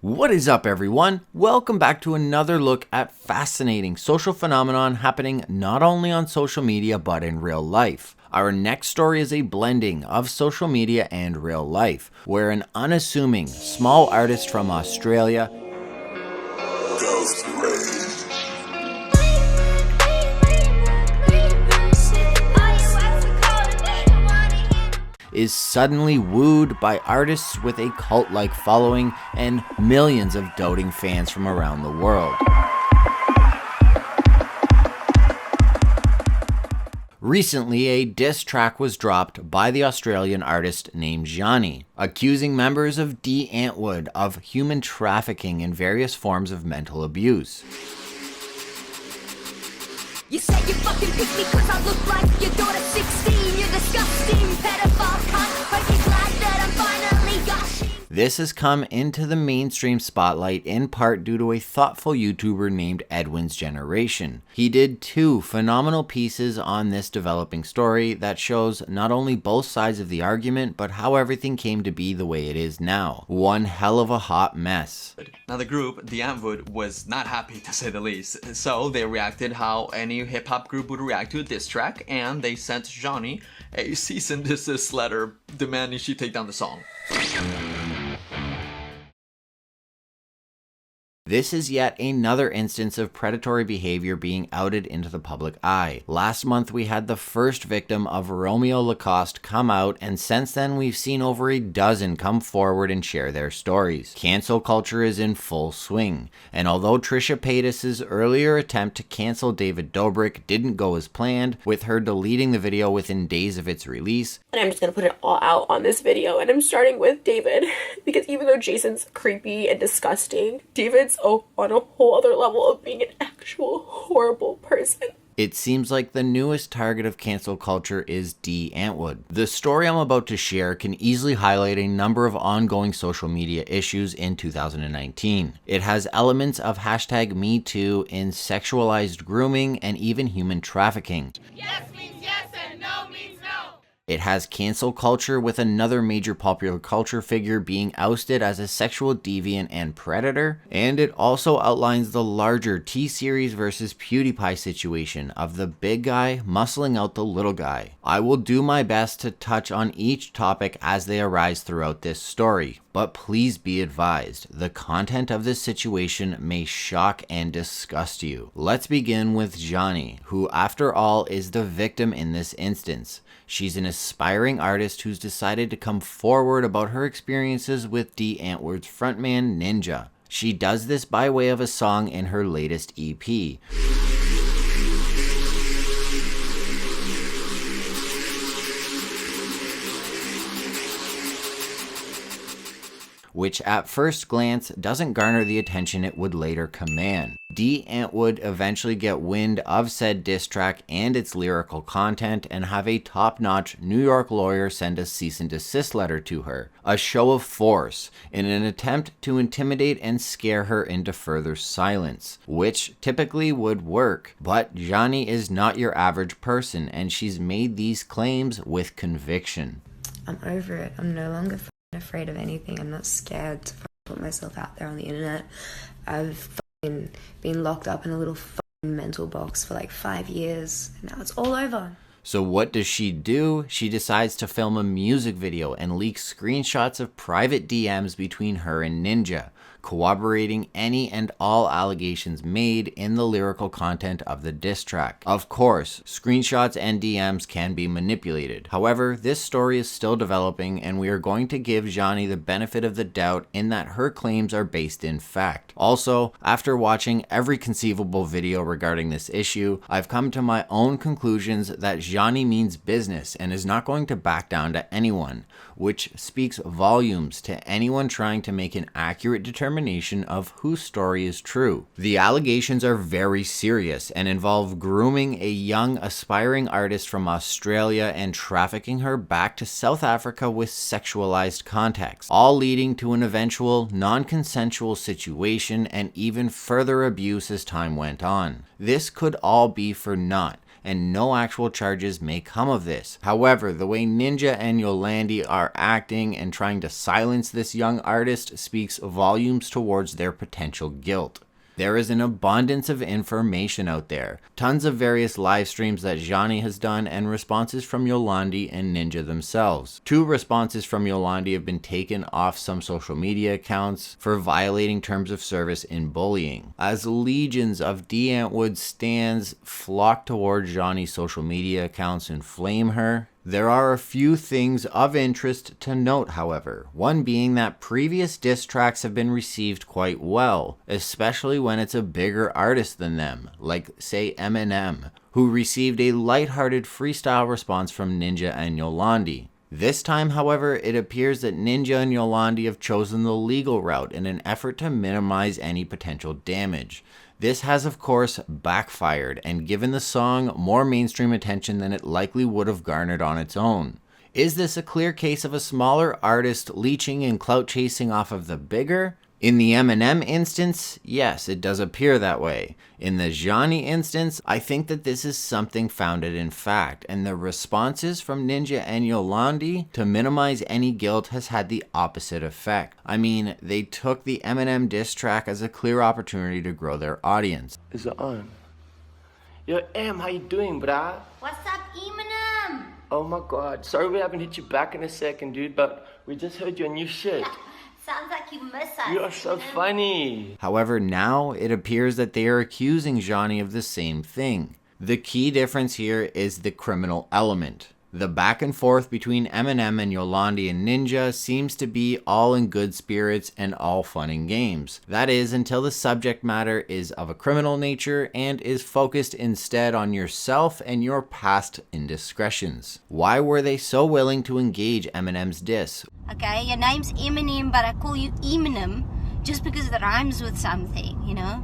What is up, everyone? Welcome back to another look at fascinating social phenomenon happening not only on social media but in real life. Our next story is a blending of social media and real life, where an unassuming small artist from Australia is suddenly wooed by artists with a cult-like following and millions of doting fans from around the world. Recently, a diss track was dropped by the Australian artist named Zheani, accusing members of Die Antwoord of human trafficking and various forms of mental abuse. You say you fucking pick me cause I look like your daughter 16. You're disgusting, pedophile cunt. Hope you're glad that I'm finally gushing. This has come into the mainstream spotlight in part due to a thoughtful YouTuber named Edwins Generation. He did two phenomenal pieces on this developing story that shows not only both sides of the argument, but how everything came to be the way it is now. One hell of a hot mess. Now the group, Die Antwoord, was not happy to say the least, so they reacted how any hip-hop group would react to a diss track, and they sent Zheani a cease and desist letter demanding she take down the song. This is yet another instance of predatory behavior being outed into the public eye. Last month we had the first victim of Romeo Lacoste come out, and since then we've seen over a dozen come forward and share their stories. Cancel culture is in full swing, and although Trisha Paytas' earlier attempt to cancel David Dobrik didn't go as planned, with her deleting the video within days of its release, and I'm just gonna put it all out on this video, and I'm starting with David, because even though Jason's creepy and disgusting, David's on a whole other level of being an actual horrible person. It seems like the newest target of cancel culture is Die Antwoord. The story I'm about to share can easily highlight a number of ongoing social media issues in 2019. It has elements of hashtag #MeToo in sexualized grooming and even human trafficking. Yes means yes and no means no. It has cancel culture with another major popular culture figure being ousted as a sexual deviant and predator. And it also outlines the larger T-Series versus PewDiePie situation of the big guy muscling out the little guy. I will do my best to touch on each topic as they arise throughout this story, but please be advised, the content of this situation may shock and disgust you. Let's begin with Zheani, who after all is the victim in this instance. She's an aspiring artist who's decided to come forward about her experiences with Die Antwoord's frontman Ninja. She does this by way of a song in her latest EP. Which at first glance doesn't garner the attention it would later command. Die Antwoord eventually get wind of said diss track and its lyrical content and have a top-notch New York lawyer send a cease and desist letter to her, a show of force in an attempt to intimidate and scare her into further silence, which typically would work. But Zheani is not your average person, and she's made these claims with conviction. I'm over it. I'm no longer afraid of anything. I'm not scared to put myself out there on the internet. I've been locked up in a little mental box for like 5 years, and now it's all over. So what does she do? She decides to film a music video and leak screenshots of private DMs between her and Ninja, corroborating any and all allegations made in the lyrical content of the diss track. Of course, screenshots and DMs can be manipulated. However, this story is still developing, and we are going to give Zheani the benefit of the doubt in that her claims are based in fact. Also, after watching every conceivable video regarding this issue, I've come to my own conclusions that Zheani means business and is not going to back down to anyone, which speaks volumes to anyone trying to make an accurate determination of whose story is true. The allegations are very serious and involve grooming a young aspiring artist from Australia and trafficking her back to South Africa with sexualized context, all leading to an eventual non-consensual situation and even further abuse as time went on. This could all be for naught, and no actual charges may come of this. However, the way Ninja and Yolandi are acting and trying to silence this young artist speaks volumes towards their potential guilt. There is an abundance of information out there. Tons of various live streams that Zheani has done and responses from Yolandi and Ninja themselves. 2 responses from Yolandi have been taken off some social media accounts for violating terms of service in bullying. As legions of Die Antwoord stans flock toward Zheani's social media accounts and flame her, there are a few things of interest to note, however. One being that previous diss tracks have been received quite well, especially when it's a bigger artist than them, like say Eminem, who received a lighthearted freestyle response from Ninja and Yolandi. This time, however, it appears that Ninja and Yolandi have chosen the legal route in an effort to minimize any potential damage. This has of course backfired and given the song more mainstream attention than it likely would have garnered on its own. Is this a clear case of a smaller artist leeching and clout chasing off of the bigger? In the Eminem instance, yes, it does appear that way. In the Zheani instance, I think that this is something founded in fact, and the responses from Ninja and Yolandi to minimize any guilt has had the opposite effect. I mean, they took the Eminem diss track as a clear opportunity to grow their audience. Is it on? Yo, Em, how you doing, brah? What's up, Eminem? Oh my god, sorry we haven't hit you back in a second, dude, but we just heard your new shit. Sounds like you miss us. You are so funny. However, now it appears that they are accusing Zheani of the same thing. The key difference here is the criminal element. The back and forth between Eminem and Yolandi and Ninja seems to be all in good spirits and all fun and games. That is, until the subject matter is of a criminal nature and is focused instead on yourself and your past indiscretions. Why were they so willing to engage Eminem's diss? Okay, your name's Eminem, but I call you Eminem just because it rhymes with something, you know?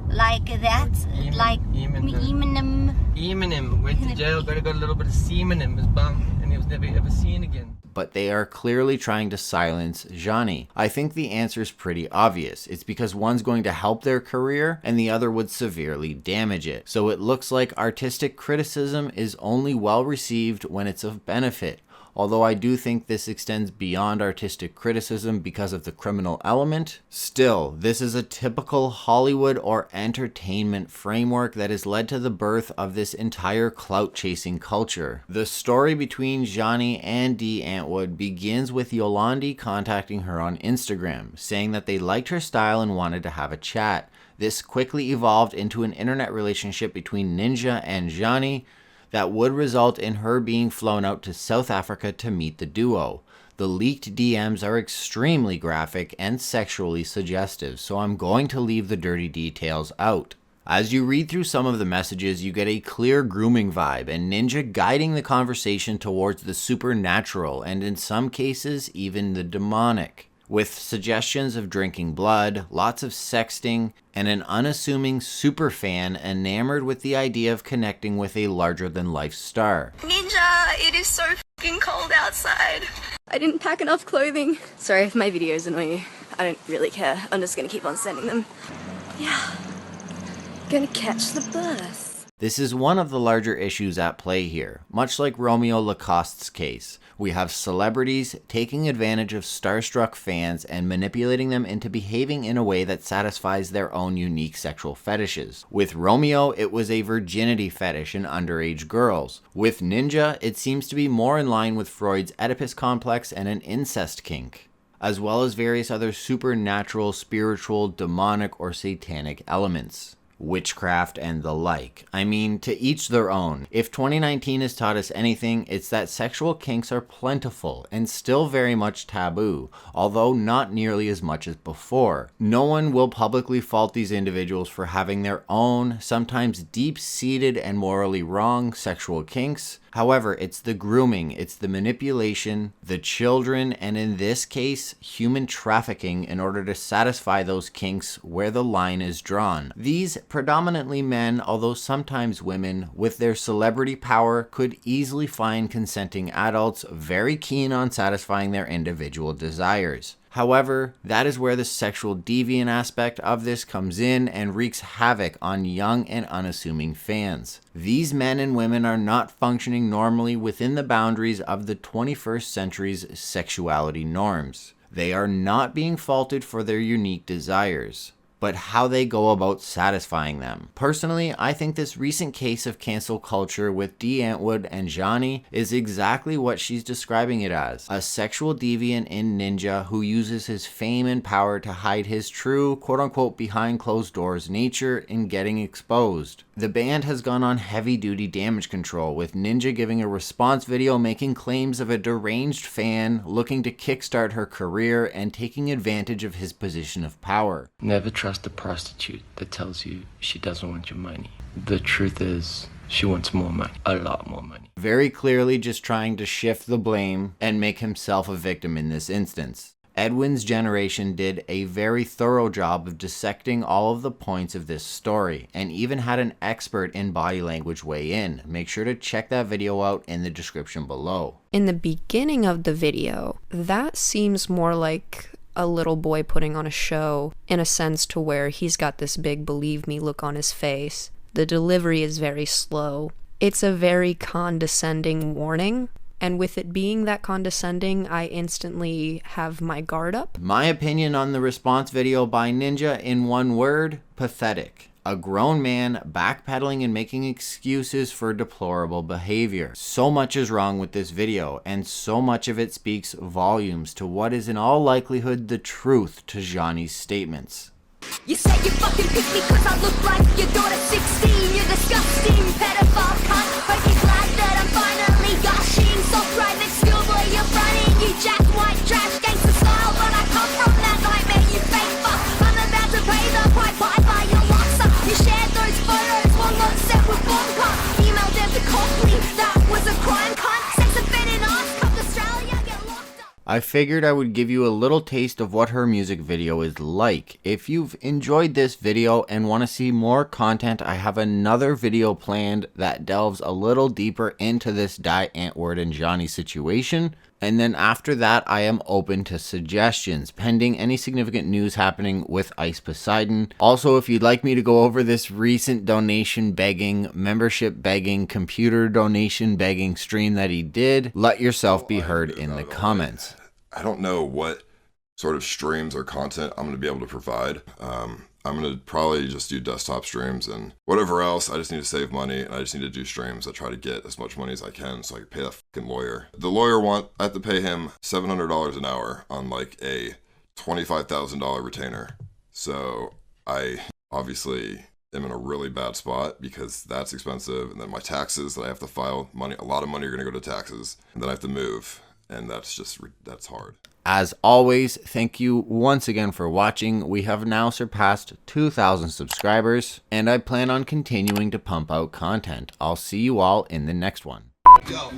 Like that, like Eminem. Eminem went to jail, got a little bit of semen in his bum, and he was never ever seen again. But they are clearly trying to silence Zheani. I think the answer is pretty obvious. It's because one's going to help their career and the other would severely damage it. So it looks like artistic criticism is only well received when it's of benefit. Although I do think this extends beyond artistic criticism because of the criminal element. Still, this is a typical Hollywood or entertainment framework that has led to the birth of this entire clout-chasing culture. The story between Zheani and Die Antwoord begins with Yolandi contacting her on Instagram, saying that they liked her style and wanted to have a chat. This quickly evolved into an internet relationship between Ninja and Zheani, that would result in her being flown out to South Africa to meet the duo. The leaked DMs are extremely graphic and sexually suggestive, so I'm going to leave the dirty details out. As you read through some of the messages, you get a clear grooming vibe, and Ninja guiding the conversation towards the supernatural, and in some cases, even the demonic, with suggestions of drinking blood, lots of sexting, and an unassuming superfan enamored with the idea of connecting with a larger-than-life star. Ninja, it is so fucking cold outside. I didn't pack enough clothing. Sorry if my videos annoy you. I don't really care. I'm just gonna keep on sending them. Yeah. Gonna catch the bus. This is one of the larger issues at play here. Much like Romeo Lacoste's case, we have celebrities taking advantage of starstruck fans and manipulating them into behaving in a way that satisfies their own unique sexual fetishes. With Romeo, it was a virginity fetish in underage girls. With Ninja, it seems to be more in line with Freud's Oedipus complex and an incest kink, as well as various other supernatural, spiritual, demonic, or satanic elements. Witchcraft and the like. I mean, to each their own. If 2019 has taught us anything, it's that sexual kinks are plentiful and still very much taboo, although not nearly as much as before. No one will publicly fault these individuals for having their own, sometimes deep-seated and morally wrong sexual kinks. However, it's the grooming, it's the manipulation, the children, and in this case, human trafficking in order to satisfy those kinks where the line is drawn. These predominantly men, although sometimes women, with their celebrity power could easily find consenting adults very keen on satisfying their individual desires. However, that is where the sexual deviant aspect of this comes in and wreaks havoc on young and unassuming fans. These men and women are not functioning normally within the boundaries of the 21st century's sexuality norms. They are not being faulted for their unique desires, but how they go about satisfying them. Personally, I think this recent case of cancel culture with Die Antwoord and Zheani is exactly what she's describing it as. A sexual deviant in Ninja who uses his fame and power to hide his true, quote-unquote, behind closed doors nature in getting exposed. The band has gone on heavy-duty damage control, with Ninja giving a response video making claims of a deranged fan looking to kickstart her career and taking advantage of his position of power. Never trust a prostitute that tells you she doesn't want your money. The truth is, she wants more money. A lot more money. Very clearly just trying to shift the blame and make himself a victim in this instance. Edwins Generation did a very thorough job of dissecting all of the points of this story, and even had an expert in body language weigh in. Make sure to check that video out in the description below. In the beginning of the video, that seems more like a little boy putting on a show, in a sense to where he's got this big believe me look on his face. The delivery is very slow. It's a very condescending warning. And with it being that condescending, I instantly have my guard up. My opinion on the response video by Ninja in one word: pathetic. A grown man backpedaling and making excuses for deplorable behavior. So much is wrong with this video, and so much of it speaks volumes to what is in all likelihood the truth to Zheani's statements. You say you fucking pick me cause I look like your daughter 16. You're disgusting, pedophile cunt. Hope you're glad that I'm finally gushing. So private schoolboy, you're running. You jack white trash gangster style. But I come from that nightmare, you fake fuck. I'm about to pay the price, bye your locks up. You shared those photos, one not set with bomb cup. Emailed them to Copley, that was a crime cunt. Sex offending ass, come to Australia, get locked up. I figured I would give you a little taste of what her music video is like. If you've enjoyed this video and want to see more content, I have another video planned that delves a little deeper into this Die Antwoord and Zheani situation. And then after that, I am open to suggestions, pending any significant news happening with Ice Poseidon. Also, if you'd like me to go over this recent donation begging, membership begging, computer donation begging stream that he did, let yourself be heard in the comments. I don't know what sort of streams or content I'm going to be able to provide. I'm going to probably just do desktop streams, and whatever else, I just need to save money, and I just need to do streams that try to get as much money as I can so I can pay that fucking lawyer. The lawyer I have to pay him $700 an hour on like a $25,000 retainer. So I obviously am in a really bad spot because that's expensive, and then my taxes that I have to file, a lot of money are going to go to taxes, and then I have to move. And that's hard. As always, thank you once again for watching. We have now surpassed 2,000 subscribers, and I plan on continuing to pump out content. I'll see you all in the next one. Yo.